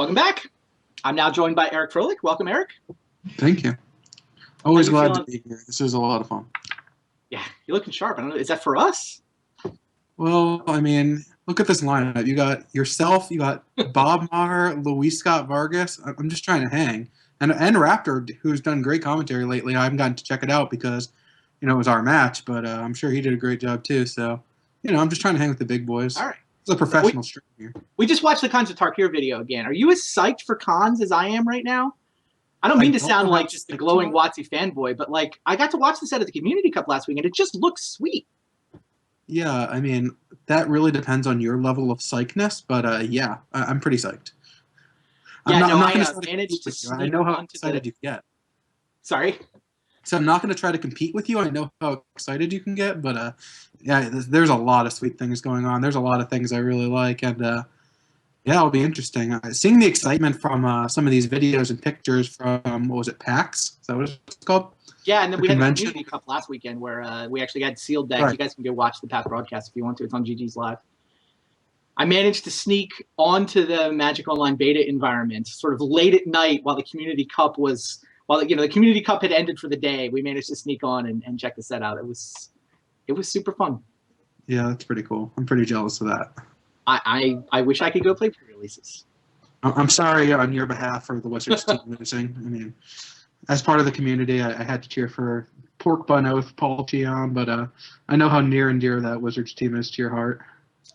Welcome back. I'm now joined by Eric Froelich. Welcome, Eric. Thank you. Always glad to be here. This is a lot of fun. Yeah, you're looking sharp. I don't know. Is that for us? Well, I mean, look at this lineup. You got yourself, you got Bob Maher, Luis Scott Vargas. I'm just trying to hang. And Raptor, who's done great commentary lately. I haven't gotten to check it out because, it was our match, but I'm sure he did a great job too. So, I'm just trying to hang with the big boys. All right. It's a professional stream here. We just watched the Cons of Tarkir video again. Are you as psyched for cons as I am right now? I don't mean to sound like just the glowing WotC fanboy, but I got to watch the set at the Community Cup last week, and it just looks sweet. Yeah, I mean, that really depends on your level of psychness, but yeah, I'm pretty psyched. Yeah, I managed to sneak I know how onto excited you get. Sorry? So I'm not going to try to compete with you. I know how excited you can get, but yeah, there's a lot of sweet things going on. There's a lot of things I really like, and yeah, it'll be interesting. Seeing the excitement from some of these videos and pictures from, what was it, PAX? Is that what it's called? Yeah, and then we had the Community Cup last weekend where we actually had sealed decks. Right. You guys can go watch the past broadcast if you want to. It's on GG's Live. I managed to sneak onto the Magic Online beta environment sort of late at night while the Community Cup was, the Community Cup had ended for the day. We managed to sneak on and check the set out. It was super fun. Yeah, that's pretty cool. I'm pretty jealous of that. I wish I could go play pre-releases. I'm sorry on your behalf for the Wizards team losing. I mean, as part of the community, I had to cheer for Pork Bun Oath, Paul Cheon, but I know how near and dear that Wizards team is to your heart.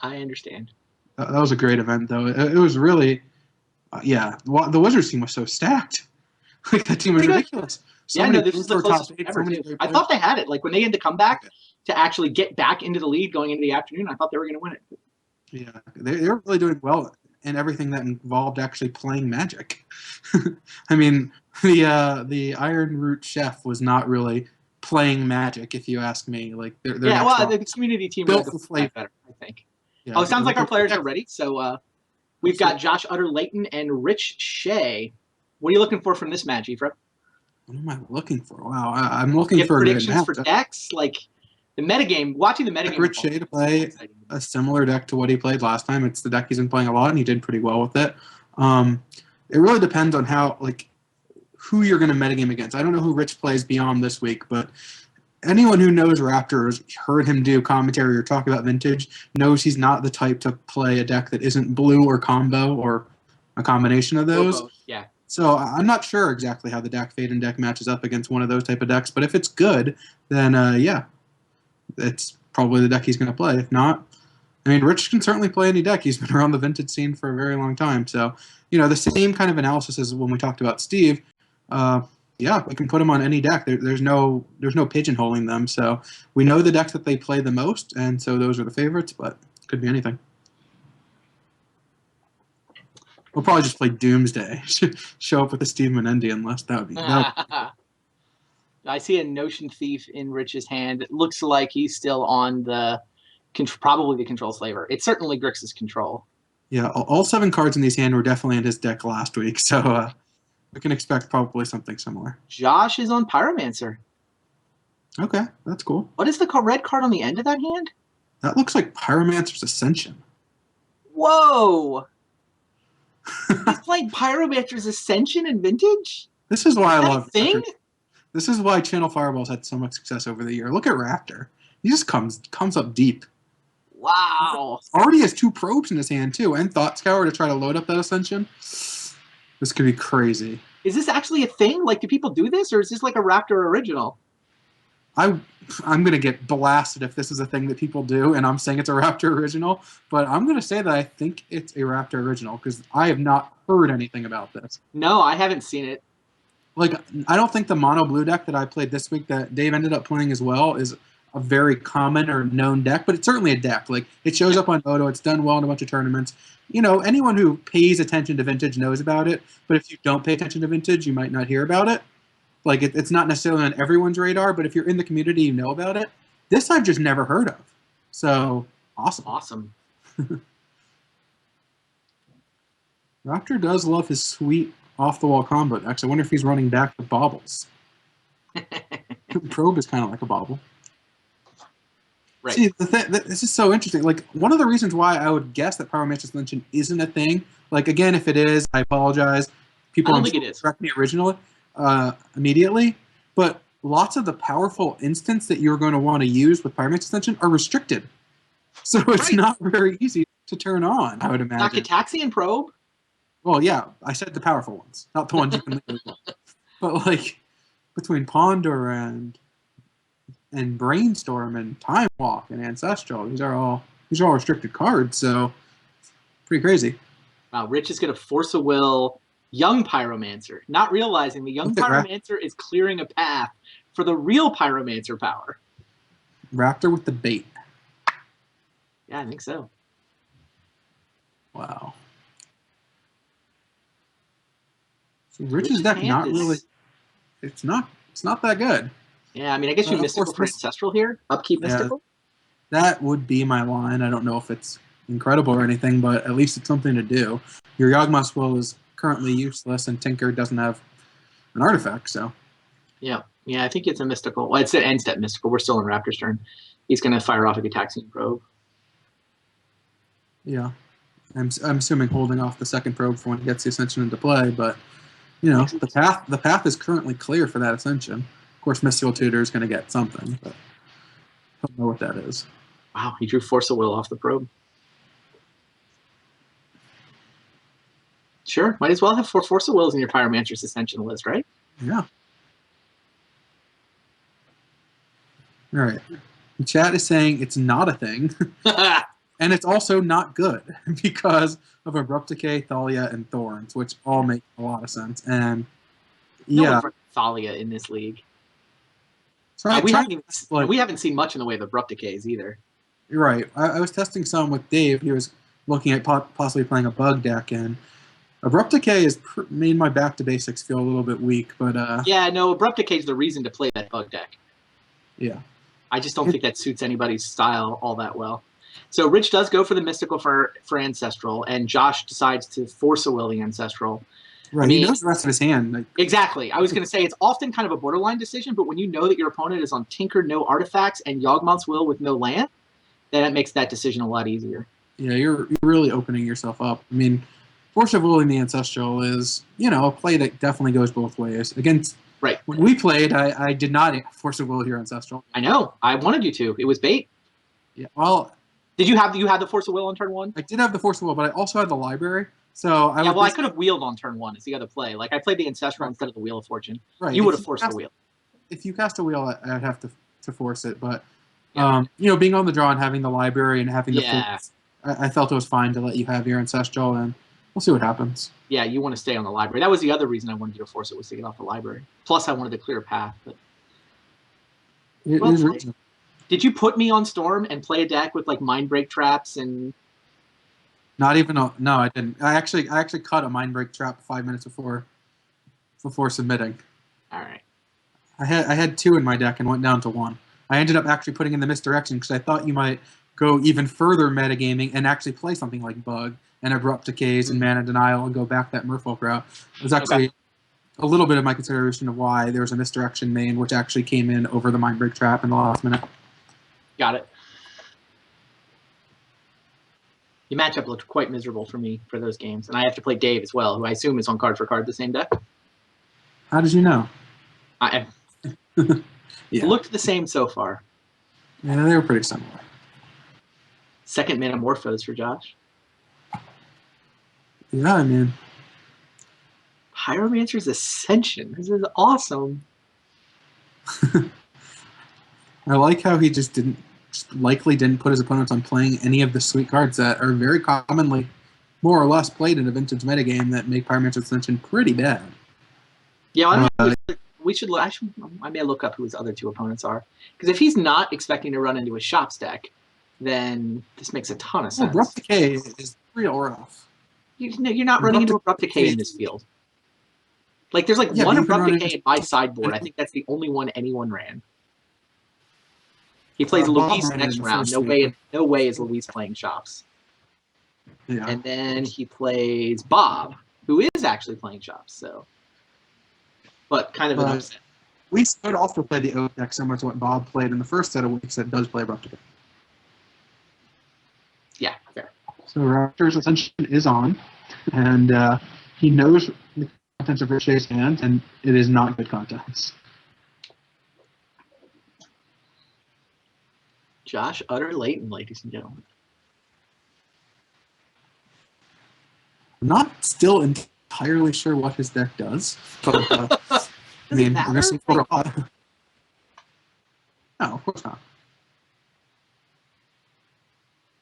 I understand. That was a great event, though. It was really, yeah, the Wizards team was so stacked. That team was ridiculous. This is the closest ever. I thought they had it. When they had to come back to actually get back into the lead going into the afternoon, I thought they were going to win it. Yeah, they were really doing well in everything that involved actually playing Magic. I mean, the Iron Root Chef was not really playing Magic, if you ask me. The community team built the flavor better, I think. Yeah, it sounds like our players are ready. So we've got Josh Utter-Leyton and Rich Shay. What are you looking for from this match, Ephra? What am I looking for? Wow, I'm looking for predictions for decks. The metagame, watching the metagame. Rich Shay to play a similar deck to what he played last time. It's the deck he's been playing a lot, and he did pretty well with it. It really depends on how, who you're going to metagame against. I don't know who Rich plays beyond this week, but anyone who knows Raptor has heard him do commentary or talk about Vintage knows he's not the type to play a deck that isn't blue or combo or a combination of those. Yeah. So I'm not sure exactly how the Dak Faden deck matches up against one of those type of decks, but if it's good, then yeah, it's probably the deck he's going to play. If not, I mean, Rich can certainly play any deck. He's been around the Vintage scene for a very long time. So, the same kind of analysis as when we talked about Steve. Yeah, we can put him on any deck. There's no pigeonholing them. So we know the decks that they play the most, and so those are the favorites, but it could be anything. We'll probably just play Doomsday. Show up with the Steve Menendian list. That would be I see a Notion Thief in Rich's hand. It looks like he's still on probably the Control Slaver. It's certainly Grix's Control. Yeah, all 7 cards in these hand were definitely in his deck last week, so we can expect probably something similar. Josh is on Pyromancer. Okay, that's cool. What is the red card on the end of that hand? That looks like Pyromancer's Ascension. Whoa! He's playing Pyromancer's Ascension in Vintage? This is why I love thing. This is why Channel Fireball's had so much success over the year. Look at Raptor. He just comes up deep. Wow. Already has 2 probes in his hand, too, and Thought Scour to try to load up that Ascension. This could be crazy. Is this actually a thing? Do people do this, or is this like a Raptor original? I'm going to get blasted if this is a thing that people do, and I'm saying it's a Raptor original, but I'm going to say that I think it's a Raptor original, because I have not heard anything about this. No, I haven't seen it. I don't think the mono blue deck that I played this week that Dave ended up playing as well is a very common or known deck, but it's certainly a deck. It shows up on Moto. It's done well in a bunch of tournaments. Anyone who pays attention to Vintage knows about it, but if you don't pay attention to Vintage, you might not hear about it. It's not necessarily on everyone's radar, but if you're in the community, you know about it. This I've just never heard of. So, awesome. Awesome. Raptor does love his sweet off-the-wall combo decks. I wonder if he's running back to Baubles. Probe is kind of like a Bauble. Right. See, this is so interesting. Like, one of the reasons why I would guess that Pyromancer Ascension isn't a thing, like, again, if it is, I apologize. People I don't think it is. correct me immediately. But lots of the powerful instants that you're going to want to use with Pyromancer Ascension are restricted. So it's not very easy to turn on, I would imagine. Nakataxian Probe? Well, yeah, I said the powerful ones, not the ones you can leave as well. But, like, between Ponder and Brainstorm and Time Walk and Ancestral, these are all restricted cards, so pretty crazy. Wow, Rich is going to force a will young Pyromancer, not realizing the young Pyromancer is clearing a path for the real Pyromancer power. Raptor with the bait. Yeah, I think so. Wow. So Rich's deck not really. It's not that good. Yeah, I mean, I guess you Mystical for Ancestral here. Upkeep Mystical. That would be my line. I don't know if it's incredible or anything, but at least it's something to do. Your Yawgmoth's Will is currently useless, and Tinker doesn't have an artifact, so. Yeah, I think it's a Mystical. Well, it's an end step Mystical. We're still in Raptor's turn. He's going to fire off a Gataxian Probe. Yeah. I'm assuming holding off the second probe for when he gets the Ascension into play, but, you know, the path is currently clear for that Ascension. Of course, Mystical Tutor is going to get something, but I don't know what that is. Wow, he drew Force of Will off the probe. Sure, might as well have 4 Force of Wills in your Pyromancer's Ascension list, right? Yeah. All right. The chat is saying it's not a thing. And it's also not good because of Abrupt Decay, Thalia, and Thorns, which all make a lot of sense. And yeah, Thalia in this league. So we haven't seen much in the way of Abrupt Decays either. You're right. I was testing some with Dave. He was looking at possibly playing a bug deck, and Abrupt Decay has made my back to basics feel a little bit weak. But yeah, no, Abrupt Decay is the reason to play that bug deck. Yeah, I just don't think that suits anybody's style all that well. So Rich does go for the Mystical for Ancestral, and Josh decides to Force a Will the Ancestral. Right, I mean, he knows the rest of his hand. Like, exactly. I was going to say it's often kind of a borderline decision, but when you know that your opponent is on Tinker, no artifacts, and Yawgmoth's Will with no land, then it makes that decision a lot easier. Yeah, you're really opening yourself up. I mean, Force of Will in the Ancestral is, you know, a play that definitely goes both ways. Against when we played, I did not Force of Will here Ancestral. I know. I wanted you to. It was bait. Yeah. Well, did you have the Force of Will on turn 1? I did have the Force of Will, but I also had the Library. So I could have wheeled on turn 1 is the other play. Like I played the Ancestral instead of the Wheel of Fortune. Right. You would have forced the wheel. If you cast a wheel, I'd have to force it. But you know, being on the draw and having the Library and having the force, I felt it was fine to let you have your Ancestral, and we'll see what happens. Yeah, you want to stay on the Library. That was the other reason I wanted you to force it, was to get off the Library. Plus, I wanted to clear a path. But did you put me on Storm and play a deck with like Mind Break traps and? Not even no, I didn't. I actually cut a Mind Break trap 5 minutes before submitting. All right. I had 2 in my deck and went down to 1. I ended up actually putting in the Misdirection because I thought you might go even further metagaming and actually play something like Bug and Abrupt Decays and Mana Denial and go back that Merfolk route. It was actually a little bit of my consideration of why there was a Misdirection main, which actually came in over the Mind Break trap in the last minute. Got it. The matchup looked quite miserable for me for those games, and I have to play Dave as well, who I assume is on card for card the same deck. How did you know? It looked the same so far. Yeah, they were pretty similar. Second Metamorphose for Josh. Yeah, I mean, Pyromancer's Ascension. This is awesome. I like how he just likely didn't put his opponents on playing any of the sweet cards that are very commonly more or less played in a vintage metagame that make Pyromancer Ascension pretty bad. Yeah, we should look. I may look up who his other 2 opponents are, because if he's not expecting to run into a Shops deck, then this makes a ton of sense. Abrupt Decay is real rough. You're not running into Abrupt Decay in this field. Like there's like one Abrupt Decay in my sideboard. I think that's the only one anyone ran. He plays Luis next round. No way is Luis playing Shops. Yeah. And then he plays Bob, who is actually playing Shops. So, but kind of an upset. We could also play the Oak deck similar to what Bob played in the first set of weeks that does play Abrupt Decay. Yeah, fair. So Raptor's Ascension is on, and he knows the contents of Rich Shay's hand, and it is not good contents. Josh Utter-Leyton, ladies and gentlemen. I'm not still entirely sure what his deck does, but Does it matter? we're going to see for a lot. No, of course not.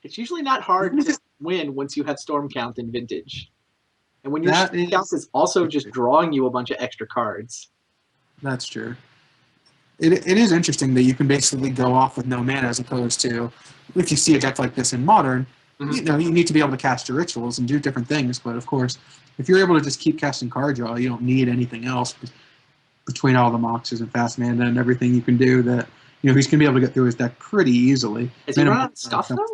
It's usually not hard to win once you have Storm Count in Vintage. And when your Storm Count is also just drawing you a bunch of extra cards. That's true. It is interesting that you can basically go off with no mana as opposed to, if you see a deck like this in Modern, you need to be able to cast your rituals and do different things. But of course, if you're able to just keep casting card draw, you don't need anything else between all the Moxes and fast mana and everything you can do that, he's going to be able to get through his deck pretty easily. Is he running out of stuff, though?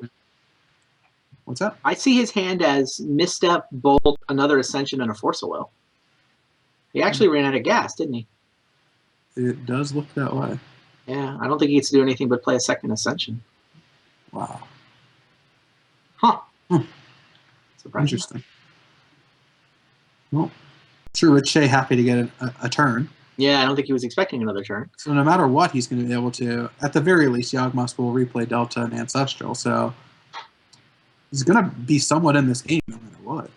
What's that? I see his hand as Misstep, Bolt, another Ascension, and a Force of Will. He actually ran out of gas, didn't he? It does look that way. Yeah, I don't think he gets to do anything but play a second Ascension. Wow. Huh. Surprising. Interesting. Well, I'm sure Rich Shay happy to get a turn. Yeah, I don't think he was expecting another turn. So no matter what, he's going to be able to, at the very least, Yawgmoth will replay Delta and Ancestral, so he's going to be somewhat in this game no matter what.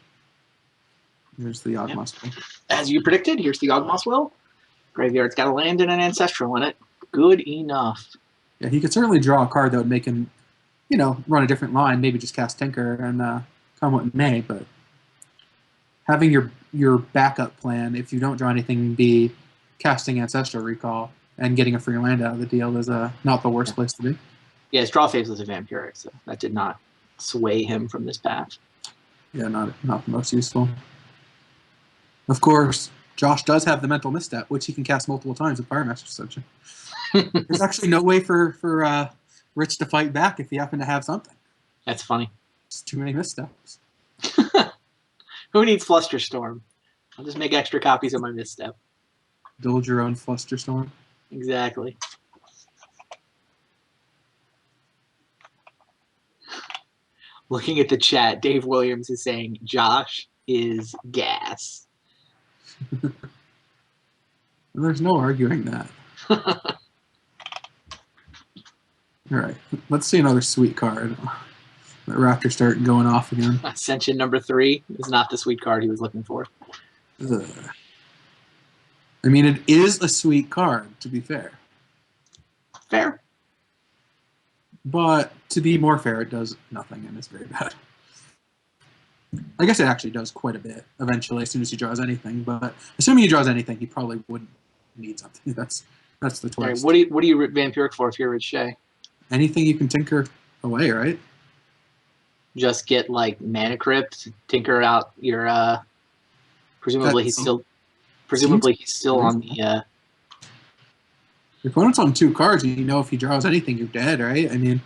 Here's the Yawgmoth. Yep. As you predicted, here's the Yawgmoth Will. Graveyard's got a land and an Ancestral in it. Good enough. Yeah, he could certainly draw a card that would make him, run a different line, maybe just cast Tinker and come what may, but having your backup plan, if you don't draw anything, be casting Ancestral Recall and getting a free land out of the deal is not the worst place to be. Yeah, his draw phase was a Vampiric, so that did not sway him from this path. Yeah, not the most useful. Of course, Josh does have the Mental Misstep, which he can cast multiple times with Firemaster Ascension. There's actually no way for Rich to fight back if he happened to have something. That's funny. It's too many missteps. Who needs Flusterstorm? I'll just make extra copies of my Misstep. Build your own Flusterstorm. Exactly. Looking at the chat, Dave Williams is saying Josh is gas. There's no arguing that. All right, let's see another sweet card. Let Raptor start going off again. Ascension number 3 is not the sweet card he was looking for. Ugh. I mean, it is a sweet card, to be fair. Fair. But to be more fair, it does nothing and it's very bad. I guess it actually does quite a bit eventually as soon as he draws anything, but assuming he draws anything, he probably wouldn't need something. That's the twist. Right, what do you Vampiric for if you're Rich Shay? Anything you can tinker away, right? Just get like Mana Crypt, tinker out your presumably he's still on the your opponent's on 2 cards and if he draws anything you're dead, right? I mean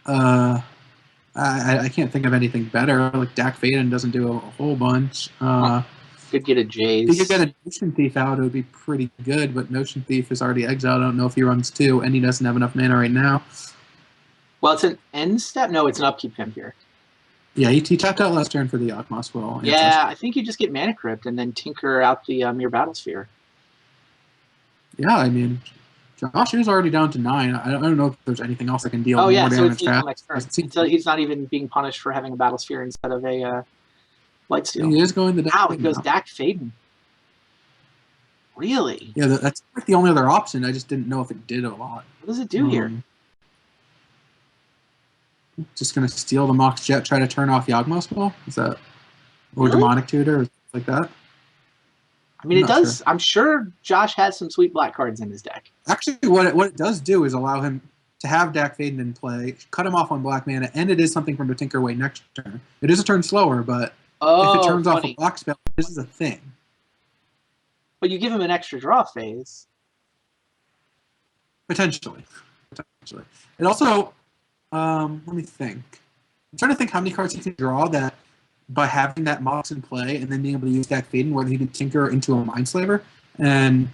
I can't think of anything better. Like Dak Faden doesn't do a whole bunch. Could get a Jays. If you could get a Notion Thief out, it would be pretty good, but Notion Thief is already exiled. I don't know if he runs 2, and he doesn't have enough mana right now. Well, it's an end step? No, it's an upkeep Vampiric. Yeah, he tapped out last turn for the Yawgmoth Will. Yeah, I think you just get Mana Crypt and then tinker out the Mere Battlesphere. Yeah, I mean, Josh is already down to 9. I don't know if there's anything else that can deal more damage fast. He's not even being punished for having a Battlesphere instead of a Lightsteel. He is going to Wow, he goes Dak Faden. Really? Yeah, that's like the only other option. I just didn't know if it did a lot. What does it do here? Just going to steal the Mox Jet, try to turn off Yawgmoth Will? Is that... Or Really? Demonic Tutor, or like that? I mean, it does. Sure. I'm sure Josh has some sweet black cards in his deck. Actually, what it does do is allow him to have Dak Faden in play, cut him off on black mana, and it is something from the Tinker away next turn. It is a turn slower, but if it turns off a black spell, this is a thing. But you give him an extra draw phase. Potentially. It also, let me think. I'm trying to think how many cards he can draw that by having that Mox in play and then being able to use Dak Faden, whether he can Tinker into a Mindslaver and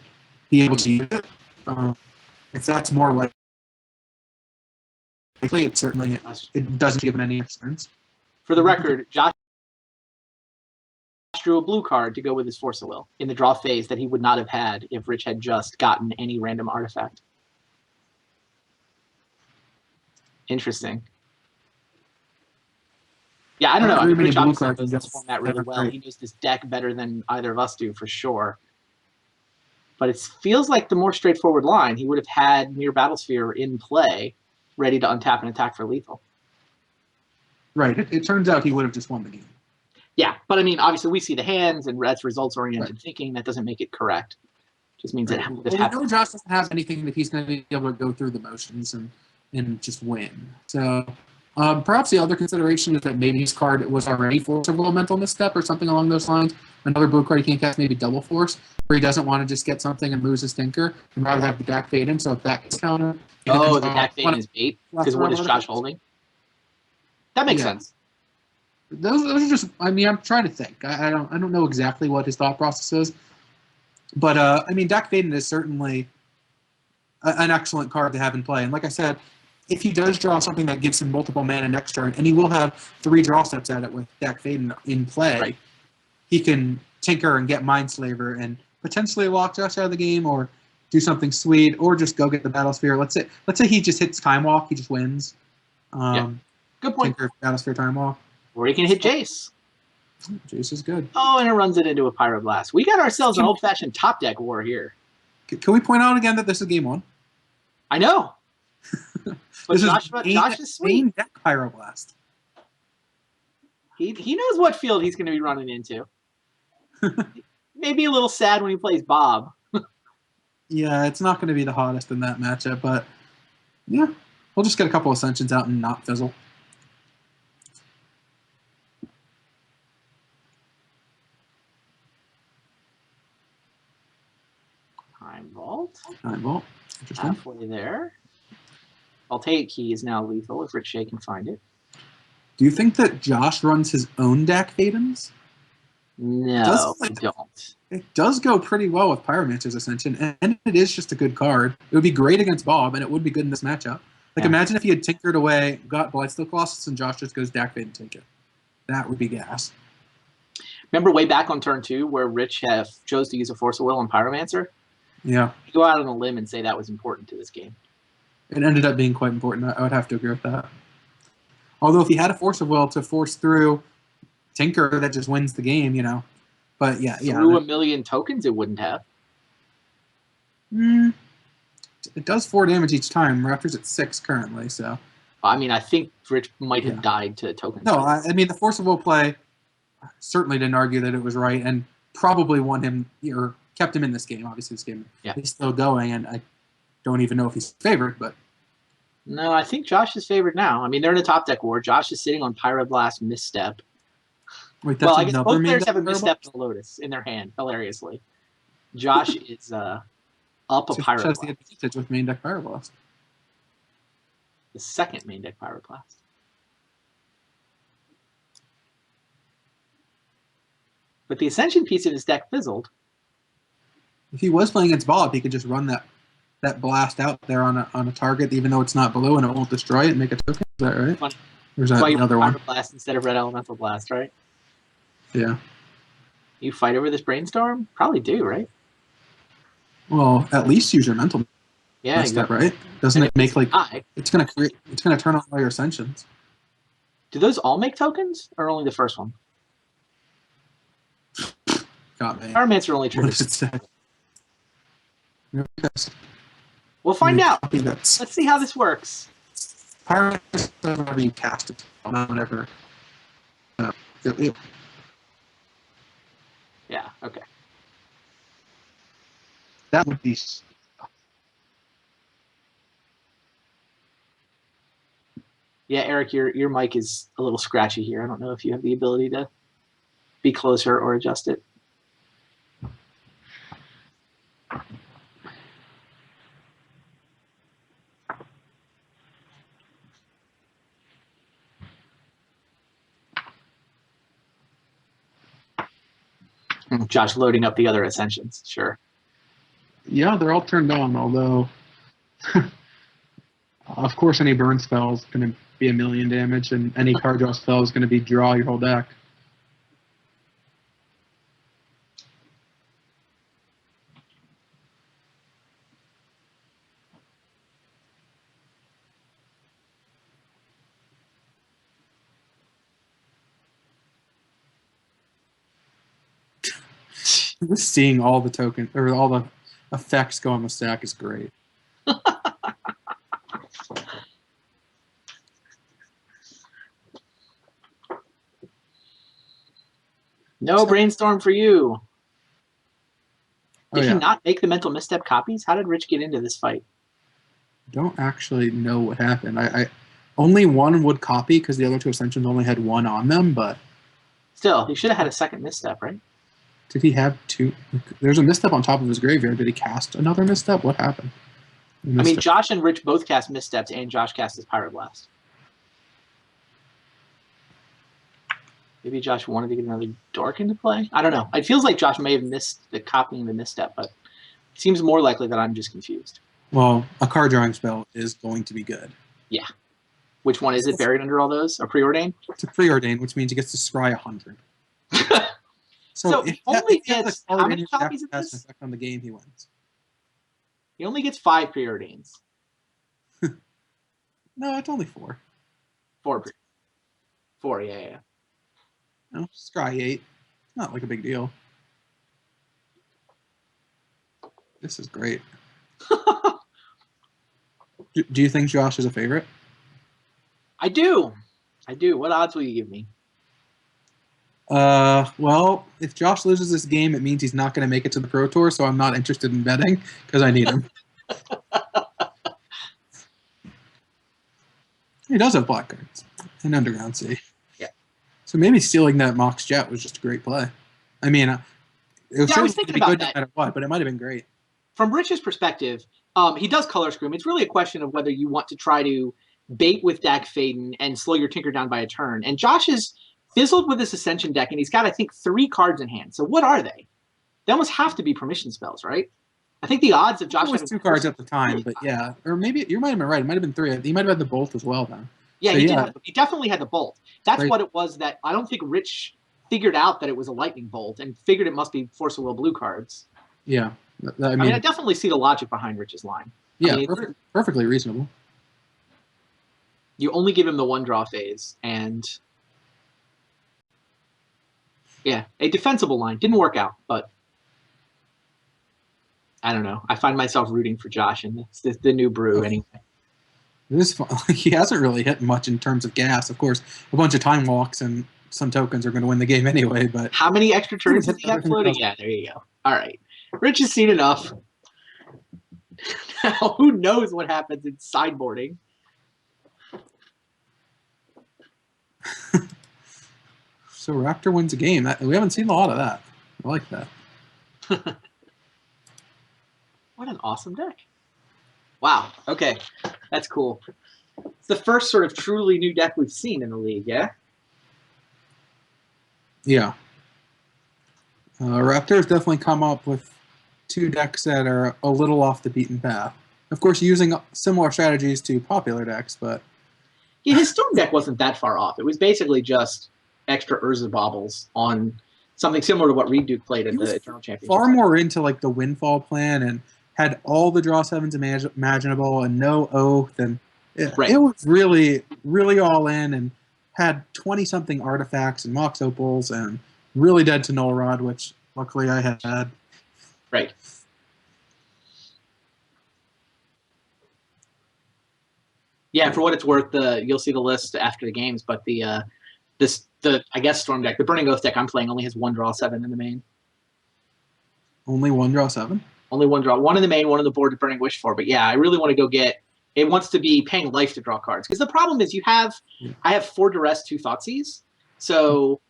be able to use it. If that's more like likely. It certainly it doesn't give him any concerns. For the record, Josh drew a blue card to go with his Force of Will in the draw phase that he would not have had if Rich had just gotten any random artifact. Interesting. Yeah, I don't know. I mean, Rich obviously knows this format really well. He knows this deck better than either of us do, for sure. But it feels like the more straightforward line, he would have had Mirror Battlesphere in play, ready to untap and attack for lethal. Right. It turns out he would have just won the game. Yeah, but I mean, obviously we see the hands, and that's results-oriented thinking. That doesn't make it correct. Just means that we know Josh doesn't have anything that he's going to be able to go through the motions and just win. So perhaps the other consideration is that maybe his card was already Force of Will Mental Misstep or something along those lines. Another blue card he can't cast, maybe Double Force, where he doesn't want to just get something and lose his Tinker and rather have the Dak fade in. So if that gets countered... Oh, the Dak fade is bait? Because what is Josh holding? That makes sense. Those are just. I mean, I'm trying to think. I don't know exactly what his thought process is, but I mean, Dak Faden is certainly an excellent card to have in play. And like I said, if he does draw something that gives him multiple mana next turn, and he will have 3 draw steps at it with Dak Faden in play, he can tinker and get Mindslaver and potentially lock Josh out of the game, or do something sweet, or just go get the Battlesphere. Let's say he just hits Time Walk, he just wins. Good point. Tinker, Battlesphere, Time Walk. Or he can hit Jace. Jace is good. Oh, and it runs it into a Pyroblast. We got ourselves an old-fashioned top deck war here. Can we point out again that this is game 1? I know. But Josh is sweet. Main deck Pyroblast. He knows what field he's going to be running into. Maybe a little sad when he plays Bob. Yeah, it's not going to be the hottest in that matchup, but yeah, we'll just get a couple Ascensions out and not fizzle. Time Vault. Time Vault. Interesting. Halfway there. Altaic Key is now lethal if Rich Shay can find it. Do you think that Josh runs his own Dak Fadens? No, I don't. It does go pretty well with Pyromancer's Ascension, and it is just a good card. It would be great against Bob, and it would be good in this matchup. Like, imagine if he had tinkered away, got Blightsteel Colossus, and Josh just goes Dak Fade and take it. That would be gas. Remember way back on turn 2 where Rich chose to use a Force of Will on Pyromancer? Yeah. You go out on a limb and say that was important to this game. It ended up being quite important. I would have to agree with that. Although if he had a Force of Will to force through Tinker that just wins the game, you know. But yeah. Through a million tokens, it wouldn't have. It does 4 damage each time. Raptor's at 6 currently, so. I mean, I think Rich might have died to tokens. No, I mean, the Force of Will play certainly didn't argue that it was right, and probably won him, or kept him in this game. Obviously, this game is still going, and I don't even know if he's favored, but. No, I think Josh is favored now. I mean, they're in a top deck war. Josh is sitting on Pyroblast Misstep. Wait, that's I guess both players have a Misstep and a Lotus in their hand, hilariously. Josh is up a Pyroblast. Has the advantage with main deck Pyroblast. The second main deck Pyroblast. But the Ascension piece of his deck fizzled. If he was playing against Bob, he could just run that blast out there on a target, even though it's not blue and it won't destroy it and make a token. Is that right? Funny. There's another one. Blast instead of Red Elemental Blast, right? Yeah. You fight over this Brainstorm? Probably do, right? Well, at least use your mental. Yeah, exactly. Right? Doesn't it make it's gonna turn on all your Ascensions? Do those all make tokens, or only the first one? Got me. Pyromancer only triggers. What does it say? We'll find out. Let's see how this works. Pyromancer whenever you cast it, not whenever. Yeah. Okay. That would be. Yeah, Eric, your mic is a little scratchy here. I don't know if you have the ability to be closer or adjust it. Josh loading up the other Ascensions, sure. Yeah, they're all turned on, although Of course, any burn spell is going to be a million damage, and any card draw spell is going to be draw your whole deck. Just seeing all the tokens or all the effects go on the stack is great. No brainstorm for you. Oh, Did yeah. he not make the mental misstep copies? How did Rich get into this fight? Don't actually know what happened. I only one would copy because the other two Ascensions only had one on them, but Still, he should have had a second misstep, right? did he have two? There's a misstep on top of his graveyard. Did he cast another misstep? What happened? I mean, Josh and Rich both cast missteps, and Josh cast his Pyroblast. Maybe Josh wanted to get another Dork into play? I don't know. It feels like Josh may have missed the copying the misstep, but it seems more likely that I'm just confused. Well, a card drawing spell is going to be good. Yeah. Which one is it buried under all those? A preordain? It's a preordain, which means he gets to scry 100. So if he only he has gets a card how in many his deck copies of that has an this? effect on the game, he wins. He only gets 5 preordains. No, it's only 4. 4, yeah. No, scry 8. It's not like a big deal. This is great. Do you think Josh is a favorite? I do. What odds will you give me? Well, if Josh loses this game, it means he's not going to make it to the Pro Tour, so I'm not interested in betting because I need him. He does have black cards and Underground Sea. Yeah. So maybe stealing that Mox Jet was just a great play. I mean, it was I was going to thinking be about good that. no matter what, but it might have been great. From Rich's perspective, he does color scream. It's really a question of whether you want to try to bait with Dak Faden and slow your Tinker down by a turn. And Josh is fizzled with this Ascension deck, and he's got, I think, 3 cards in hand. So what are they? They almost have to be permission spells, right? I think the odds of Josh was having 2 cards at the time, but yeah. Or maybe you might have been right. It might have been 3. He might have had the Bolt as well then. Yeah, so, he definitely had the Bolt. That's Right. what it was that I don't think Rich figured out that it was a Lightning Bolt and figured it must be Force of Will blue cards. Yeah. I mean, I definitely see the logic behind Rich's line. Yeah, I mean, perfectly reasonable. You only give him the 1 draw phase, and yeah, a defensible line. Didn't work out, but I don't know. I find myself rooting for Josh in the new brew anyway. This he hasn't really hit much in terms of gas. Of course, a bunch of time walks and some tokens are going to win the game anyway. But how many extra turns does he have floating? Yeah, there you go. All right, Rich has seen enough. Now, who knows what happens in sideboarding? So Raptor wins a game. We haven't seen a lot of that. I like that. What an awesome deck. Wow. Okay. That's cool. It's the first sort of truly new deck we've seen in the league, yeah? Yeah. Raptors definitely come up with 2 decks that are a little off the beaten path. Of course, using similar strategies to popular decks, but... Yeah, his Storm deck wasn't that far off. It was basically just extra Urza Baubles on something similar to what Reed Duke played at the Eternal Championship. Far more into like the Windfall plan and had all the draw 7s imaginable and no Oath. And it was really, really all in and had 20-something artifacts and Mox Opals and really dead to Null Rod, which luckily I had. Right. Yeah, for what it's worth, you'll see the list after the games, but the I guess Storm deck, the Burning Oath deck I'm playing only has 1 draw 7 in the main. Only 1 draw 7? Only 1 draw. 1 in the main, 1 on the board to Burning Wish for. But yeah, I really want to go get it wants to be paying life to draw cards. Because the problem is I have 4 Duress, 2 Thoughtseize. So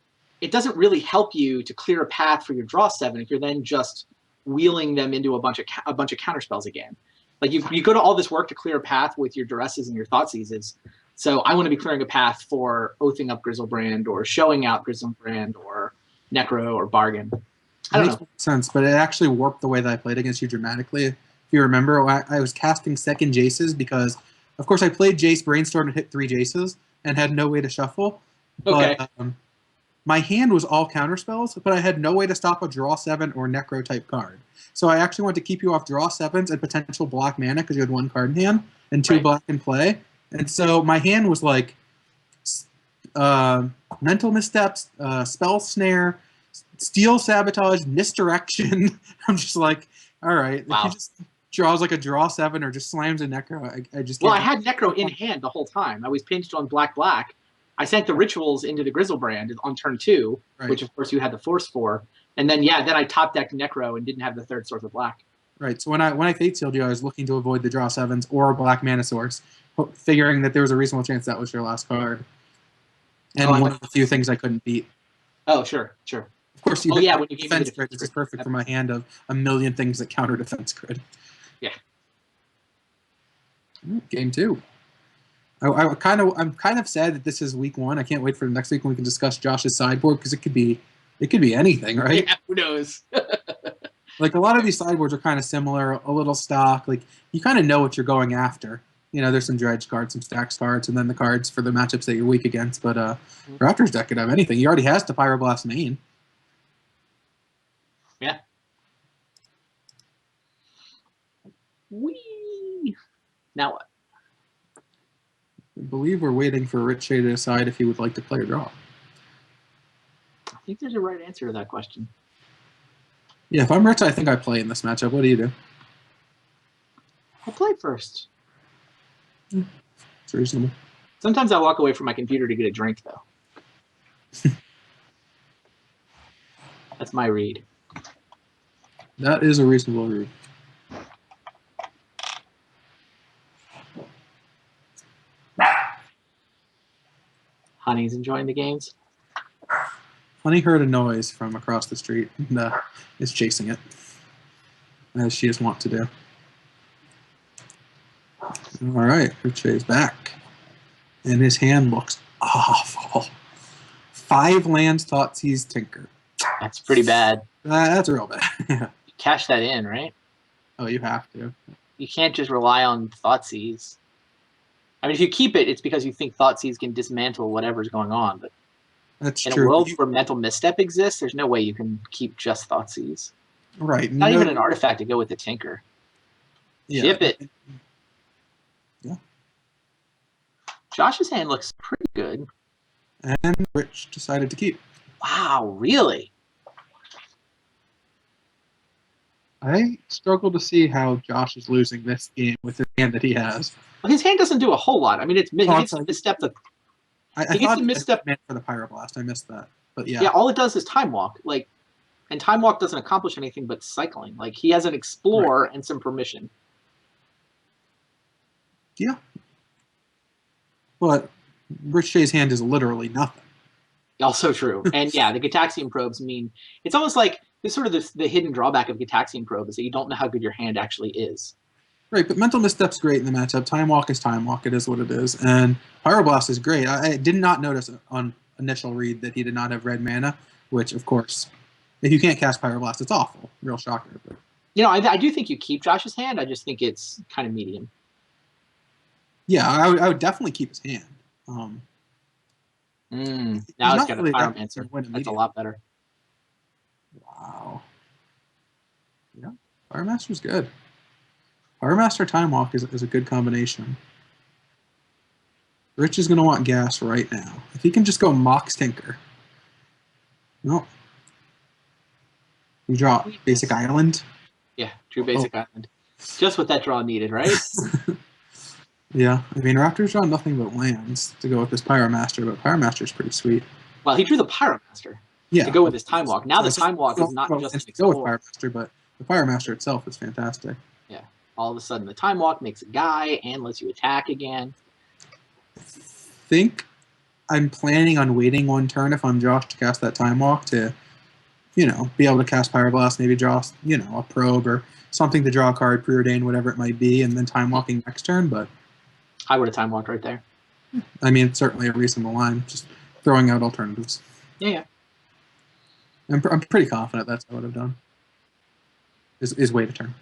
it doesn't really help you to clear a path for your draw 7 if you're then just wheeling them into a bunch of counterspells again. Like you go to all this work to clear a path with your Duresses and your Thoughtseizes. So I want to be clearing a path for oathing up Grizzlebrand or showing out Grizzlebrand or Necro or Bargain. I don't know. Makes sense, but it actually warped the way that I played against you dramatically. If you remember, I was casting second Jaces because Of course, I played Jace Brainstorm and hit 3 Jaces and had no way to shuffle. Okay. But my hand was all counterspells, but I had no way to stop a draw 7 or necro type card. So I actually wanted to keep you off draw 7s and potential black mana because you had 1 card in hand and 2 black in play. And so my hand was like mental missteps, spell snare, steal sabotage, misdirection. I'm just like, all right, Wow. if he just draws like a draw 7 or just slams a necro, I just can't. Well, I had necro in hand the whole time. I was pinched on black. I sent the rituals into the Grizzlebrand on turn 2, which of course you had the force for. And then then I top decked necro and didn't have the 3rd source of black. Right. So when I fate sealed you, I was looking to avoid the draw 7s or a black mana source, figuring that there was a reasonable chance that was your last card. And one of the few things I couldn't beat. Oh, sure. Of course, when you gave defense grid is just perfect for my hand of a million things that counter defense grid. Yeah. Game 2. I'm kind of sad that this is week 1. I can't wait for next week when we can discuss Josh's sideboard because it could be anything, right? Yeah, who knows? Like a lot of these sideboards are kind of similar, a little stock. Like you kind of know what you're going after. There's some dredge cards, some stacks cards, and then the cards for the matchups that you're weak against. But Raptors deck could have anything. He already has the Pyroblast main. Yeah. Whee! Now what? I believe we're waiting for Rich Shay to decide if he would like to play or draw. I think there's a right answer to that question. Yeah, if I'm Rich, I think I play in this matchup. What do you do? I play first. It's reasonable. Sometimes I walk away from my computer to get a drink, though. That's my read. That is a reasonable read. Honey's enjoying the games. Honey heard a noise from across the street and is chasing it, as she is wont to do. All right, Rich is back, and his hand looks awful. 5 lands, Thoughtseize, Tinker. That's pretty bad. That's real bad. You cash that in, right? Oh, you have to. You can't just rely on Thoughtseize. I mean, if you keep it, it's because you think Thoughtseize can dismantle whatever's going on. But that's in true. a world where Mental Misstep exists, there's no way you can keep just Thoughtseize. Right. Not even an artifact to go with the Tinker. Yeah. Ship it. Yeah. Josh's hand looks pretty good. And Rich decided to keep. Wow, really? I struggle to see how Josh is losing this game with the hand that he has. Well, his hand doesn't do a whole lot. I mean, he gets to misstep the. I thought it misstep meant for the Pyroblast. I missed that, but yeah. Yeah, all it does is Time Walk. And Time Walk doesn't accomplish anything but cycling. Like he has an Explore and some Permission. Yeah. But Rich Shay's hand is literally nothing. Also true. And yeah, the Gitaxian probes mean it's almost like this sort of the hidden drawback of Gitaxian probe is that you don't know how good your hand actually is. Right, but Mental Misstep's great in the matchup. Time Walk is Time Walk. It is what it is. And Pyroblast is great. I did not notice on initial read that he did not have red mana, which, of course, if you can't cast Pyroblast, it's awful. Real shocker. But. I do think you keep Josh's hand. I just think it's kind of medium. Yeah, I would definitely keep his hand. Now it's got a Pyromancer. That's a lot better. Wow. Yeah, Firemaster's good. Firemaster Time Walk is a good combination. Rich is going to want gas right now. If he can just go Mox Tinker. No. You draw Basic Island. Yeah, true Basic Island. Just what that draw needed, right? Yeah, I mean, Raptors draw nothing but lands to go with this Pyromaster, but Pyromaster's pretty sweet. Well, he drew the Pyromaster to go with his Time Walk. Now the Time Walk is not just an Explore. Go with Pyromaster, but the Pyromaster itself is fantastic. Yeah, all of a sudden the Time Walk makes a guy and lets you attack again. I think I'm planning on waiting one turn if I'm Josh to cast that Time Walk to, be able to cast Pyroblast, maybe draw, a probe or something to draw a card, preordain, whatever it might be, and then Time Walking next turn, but... I would have Time Walked right there. I mean, it's certainly a reasonable line, just throwing out alternatives. Yeah. I'm pretty confident that's what I would have done, is wait a turn.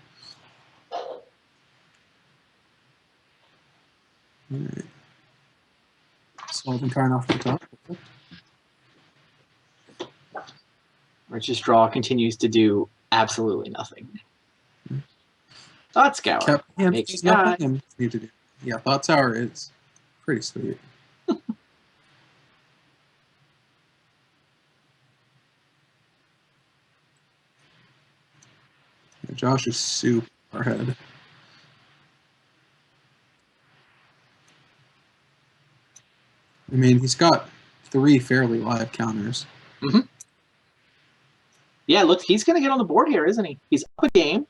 All right. Solving card off the top. Rich's draw continues to do absolutely nothing. Thought Scour. Kept hands Makes does guy. nothing and need to do. Yeah, Thought Sour is pretty sweet. Yeah, Josh is super ahead. I mean, he's got 3 fairly live counters. Mm-hmm. Yeah, look, he's going to get on the board here, isn't he? He's up a game.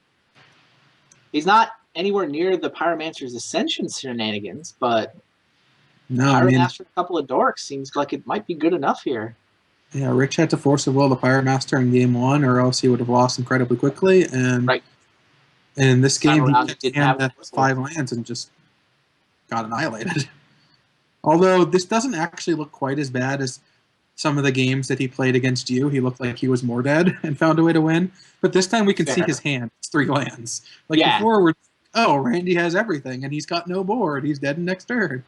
He's not anywhere near the Pyromancer's Ascension shenanigans, but No, I mean, Pyromaster, a couple of dorks seems like it might be good enough here. yeah, Rich had to force a will the Pyromaster in game 1, or else he would have lost incredibly quickly. And Right. in this game, he around, didn't have the 5 lands and just got annihilated. Although this doesn't actually look quite as bad as some of the games that he played against you. He looked like he was more dead and found a way to win. But this time we can see his hand. It's 3 lands. Like before, Randy has everything, and he's got no board. He's dead in next turn.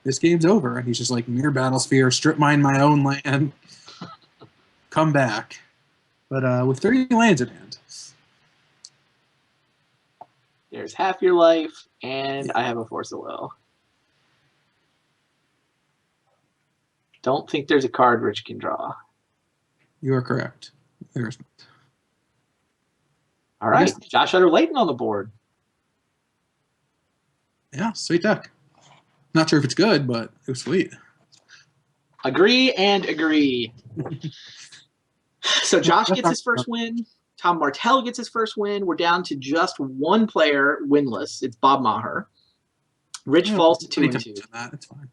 This game's over, and he's just like, Mirror Battlesphere, strip mine my own land, come back. But with 3 lands in hand. There's half your life, and I have a Force of Will. Don't think there's a card Rich can draw. You are correct. There's not. All right, Josh Utter-Leyton on the board. Yeah, sweet deck. Not sure if it's good, but it was sweet. Agree and agree. So Josh gets his first win. Tom Martell gets his first win. We're down to just 1 player winless. It's Bob Maher. Rich falls to 2-2. It's fine.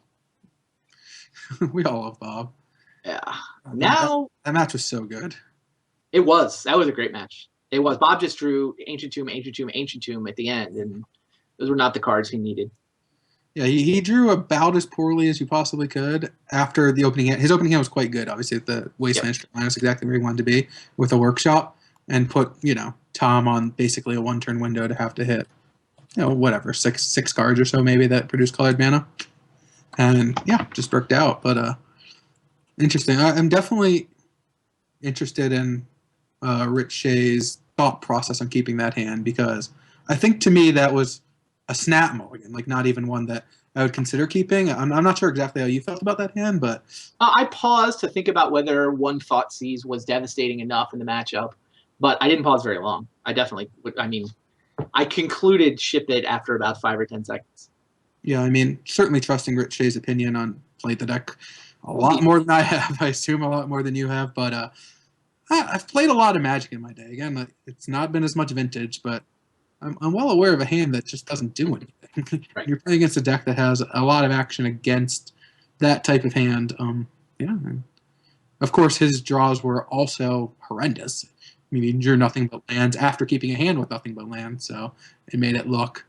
We all love Bob. Yeah. Now that match was so good. It was. That was a great match. It was. Bob just drew Ancient Tomb, Ancient Tomb, Ancient Tomb at the end, and those were not the cards he needed. Yeah, he drew about as poorly as you possibly could after the opening hand. His opening hand was quite good, obviously, at the Wasteland strip line is exactly where he wanted to be with a workshop, and put, Tom on basically a 1-turn window to have to hit, whatever, six cards or so maybe that produce colored mana. And yeah, just worked out. But interesting. I'm definitely interested in Rich Shay's thought process on keeping that hand, because I think to me that was a snap mulligan, like not even one that I would consider keeping. I'm not sure exactly how you felt about that hand, but I paused to think about whether one Thoughtseize was devastating enough in the matchup, but I didn't pause very long. I concluded ship it after about 5 or 10 seconds. Yeah, I mean, certainly trusting Rich Shay's opinion on played the deck a lot more than I have. I assume a lot more than you have, but I've played a lot of Magic in my day. Again, it's not been as much vintage, but I'm well aware of a hand that just doesn't do anything. Right. You're playing against a deck that has a lot of action against that type of hand. Yeah. And of course, his draws were also horrendous. I mean, he drew nothing but lands after keeping a hand with nothing but lands, so it made it look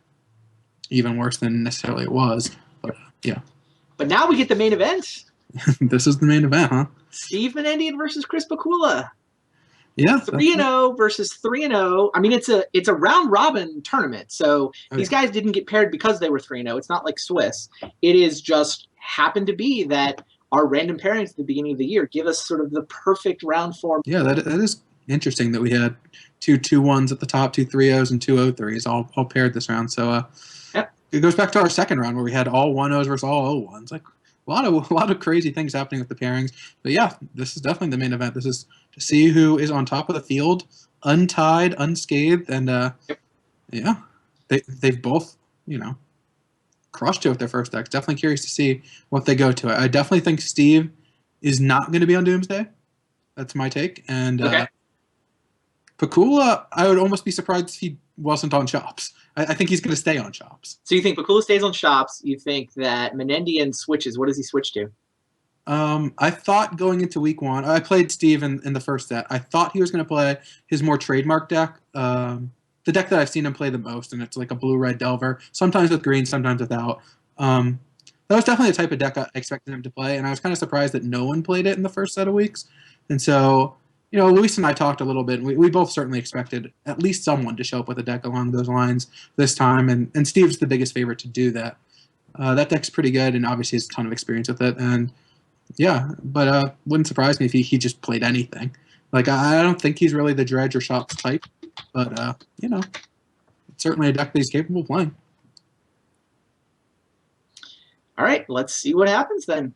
even worse than necessarily it was. But yeah. But now we get the main event. This is the main event, huh? Steve Menendian versus Chris Bakula. Yeah. 3-0 versus 3-0. I mean, it's a round robin tournament, so these guys didn't get paired because they were 3-0. It's not like Swiss. It is just happened to be that our random pairings at the beginning of the year give us sort of the perfect round form. Yeah, that is interesting that we had 2 2-1s at the top, 2 3-0s, and 2 0-3s all paired this round. So it goes back to our second round where we had all 1-0s versus all 0-1s. Like a lot of crazy things happening with the pairings. But yeah, this is definitely the main event. This is to see who is on top of the field, untied, unscathed, and yeah, they've both crushed it with their first decks. Definitely curious to see what they go to. I definitely think Steve is not going to be on Doomsday. That's my take. And Bakula, I would almost be surprised if he wasn't on Chops. I think he's going to stay on Chops. So you think Bakula stays on Chops? You think that Menendian switches? What does he switch to? I thought going into week 1, I played Steve in the first set. I thought he was going to play his more trademark deck, the deck that I've seen him play the most, and it's like a blue-red Delver, sometimes with green, sometimes without. That was definitely the type of deck I expected him to play, and I was kind of surprised that no one played it in the first set of weeks. And so, Luis and I talked a little bit, and we both certainly expected at least someone to show up with a deck along those lines this time, and Steve's the biggest favorite to do that. That deck's pretty good, and obviously has a ton of experience with it. And yeah, but wouldn't surprise me if he just played anything. Like I don't think he's really the dredge or shops type, but you know, it's certainly a deck that he's capable of playing. All right, let's see what happens then.